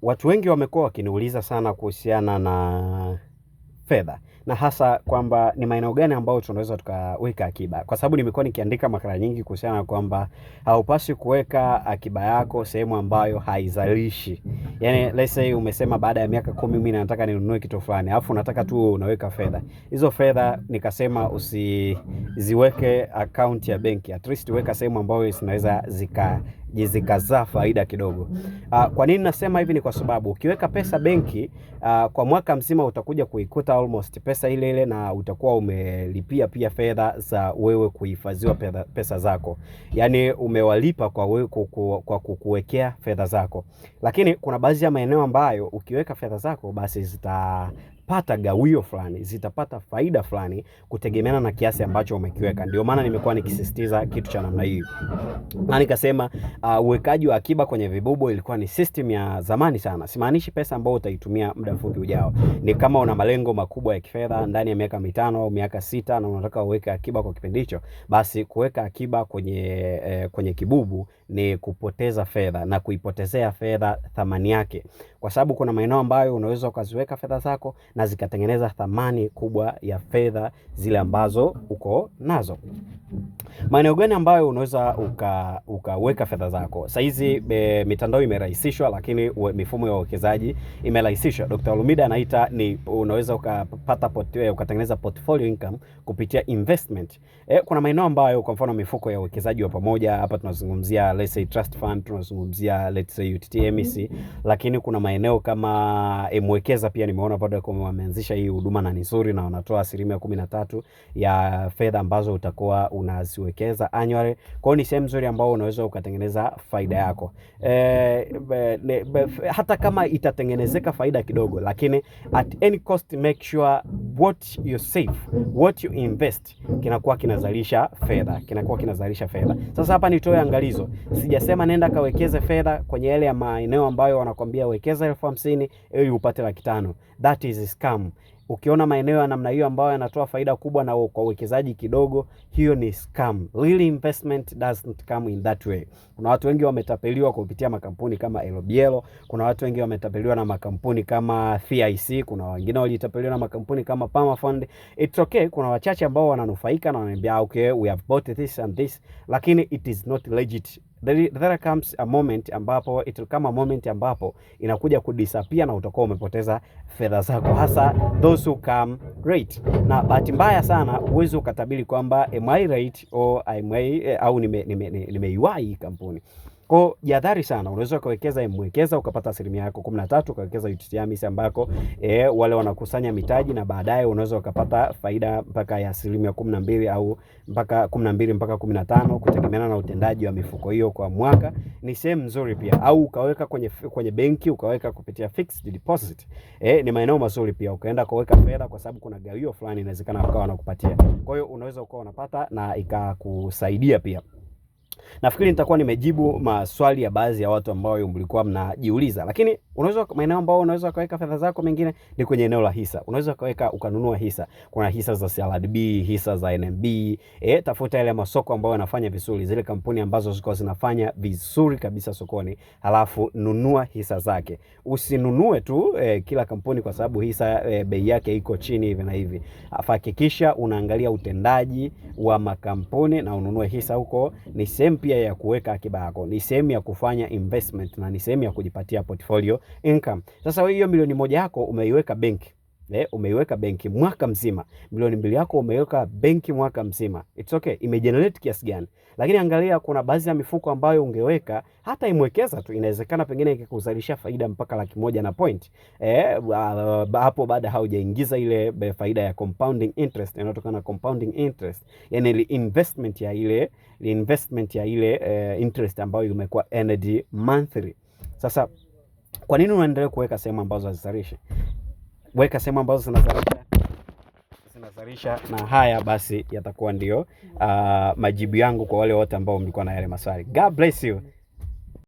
Watu wengi wamekuwa wakiniuliza sana kuhusiana na fedha, na hasa kwamba ni maeneo gani ambayo tunaweza tukaweka akiba, kwa sababu nimekuwa nikiandika makala nyingi kuhusiana na kwamba haupaswi kuweka akiba yako sehemu ambayo haizalishi. Yani let's say umesema baada ya miaka 10 mimi nataka ninunue kitu fulani, alafu unataka tu unaweka fedha. Hizo fedha nikasema usiziweke account ya benki, at least weka sehemu ambayo zinaweza zikazaa faida kidogo. Kwa nini nasema hivi? Ni kwa sababu ukiweka pesa benki, kwa mwaka mzima utakuja kuikuta almost pesa ile ile, na utakuwa umelipia pia fedha za wewe kuhifadhiwa pesa zako. Yani umewalipa kwa wewe kwa kukuwekea fedha zako. Lakini kuna baadhi ya maeneo ambayo ukiweka fedha zako basi zitapata gawio fulani, zitapata faida fulani kutegemeana na kiasi ambacho umekiweka. Ndio maana nimekuwa nikisisitiza kitu cha namna hiyo. Na nikasema uwekaji wa akiba kwenye vibubu ilikuwa ni system ya zamani sana. Simaanishi pesa ambayo utaitumia muda mfupi ujao. Ni kama una malengo makubwa ya kifedha ndani ya miaka 5 au miaka 6 na unataka uweke akiba kwa kipindi hicho, basi kuweka akiba kwenye kibubu ni kupoteza fedha na kuipotezea fedha thamani yake, kwa sababu kuna maeneo ambayo unaweza ukaziweka fedha zako na zikatengeneza thamani kubwa ya fedha zile ambazo uko nazo. Maeneo gani ambayo unaweza ukaweka fedha zako? Saizi mitandao imerahisishwa, lakini mifumo ya uwekezaji imerahisishwa. Dr. Olumide anaita ni unaweza ukapata ukatengeneza portfolio income kupitia investment. Kuna maeneo ambayo kwa mfano mifuko ya uwekezaji wa pamoja, hapa tunazungumzia let's say trust fund, tunazungumzia let's say UTT-MIC, lakini kuna maeneo kama Mwekeza pia nimeona bado kama wameanzisha hii huduma na ni nzuri, na wanatoa 13% ya fedha ambazo utakuwa unaziwekeza annually. Kwa hiyo ni sehemu nzuri ambao unaweza ukatengeneza faida yako. Hata kama itatengenezeka faida kidogo, lakini at any cost make sure what you save, what you invest kinakuwa kinazalisha fedha. Sasa hapa nitoe angalizo. Sijasema nenda kawekeze fedha kwenye yale ya maeneo ambayo wanakuambia wekeza 50,000 ili upate 500,000. That is scam. Ukiona maeneo ya namna hiyo ambayo yanatoa faida kubwa na kwa uwekezaji kidogo, hiyo ni scam. Really investment doesn't come in that way. Kuna watu wengi wametapeliwa kupitia makampuni kama LBL, kuna watu wengi wametapeliwa na makampuni kama FIC, kuna wengine walitapeliwa na makampuni kama Permafund. It's okay, kuna wachache ambao wananufaika na wananiambia okay, we have bought this and this, lakini it is not legit. There comes a moment ambapo it will come a moment ambapo inakuja kudisappear na utakuwa umepoteza fedha zako, hasa those who come rate. Na bahati mbaya sana uwezo ukatabiri kwamba am I right au nimeiwahi kampuni. Kwa jihadhari sana, unaweza ukawekeza Mwekeza ukapata 13%, ukawekeza UTT-MIC ambako wale wanakusanya mitaji, na baadaye unaweza ukapata faida mpaka ya 12% au mpaka 12 mpaka 15 kutegemeana na utendaji wa mifuko hiyo kwa mwaka. Ni sehemu nzuri pia. Au ukaweka kwenye benki, ukaweka kupitia fixed deposit. Ni maeneo mazuri pia. Ukaenda kuweka fedha kwa sababu kuna gawio fulani inawezekana wakawa wanakupatia. Kwa hiyo unaweza ukawa unapata na ikakusaidia pia. Nafikiri nitakuwa nimejibu maswali ya baadhi ya watu ambao mlikuwa mnajiuliza. Lakini maeneo ambao unaweza kaweka fedha zako mengine ni kwenye eneo la hisa. Unaweza kaweka ukanunua hisa. Kuna hisa za CRDB, hisa za NMB. Tafuta yale masoko ambayo yanafanya vizuri, zile kampuni ambazo ziko zinafanya vizuri kabisa sokoni, halafu nunua hisa zake. Usinunue tu kila kampuni kwa sababu hisa bei yake iko chini hivi na hivi. Hakikisha unaangalia utendaji wa makampuni na ununue hisa huko. Ni sehemu pia ya kuweka akiba yako, ni sehemu ya kufanya investment na ni sehemu ya kujipatia portfolio income. Sasa hiyo milioni 1 yako umeiweka benki, umeiweka benki mwaka mzima, milioni 2 yako umeiweka benki mwaka mzima, it's okay, imegenerate kiasi gani? Lakini angalia, kuna baadhi ya mifuko ambayo ungeweka hata Mwekeza tu inawezekana pengine ikikuzalisha faida mpaka 100 na point. Hapo baada haujaingiza ile faida ya compounding interest inayotokana na compounding interest, yani investment ya ile interest ambayo imekuwa earned monthly. Sasa kwa nini unaendelea kuweka sehemu ambazo hazizalishi? Weka sehemu ambazo zinazalisha, na haya basi yatakuwa ndio majibu yangu kwa wale wote ambao mlikuwa na yale maswali. God bless you.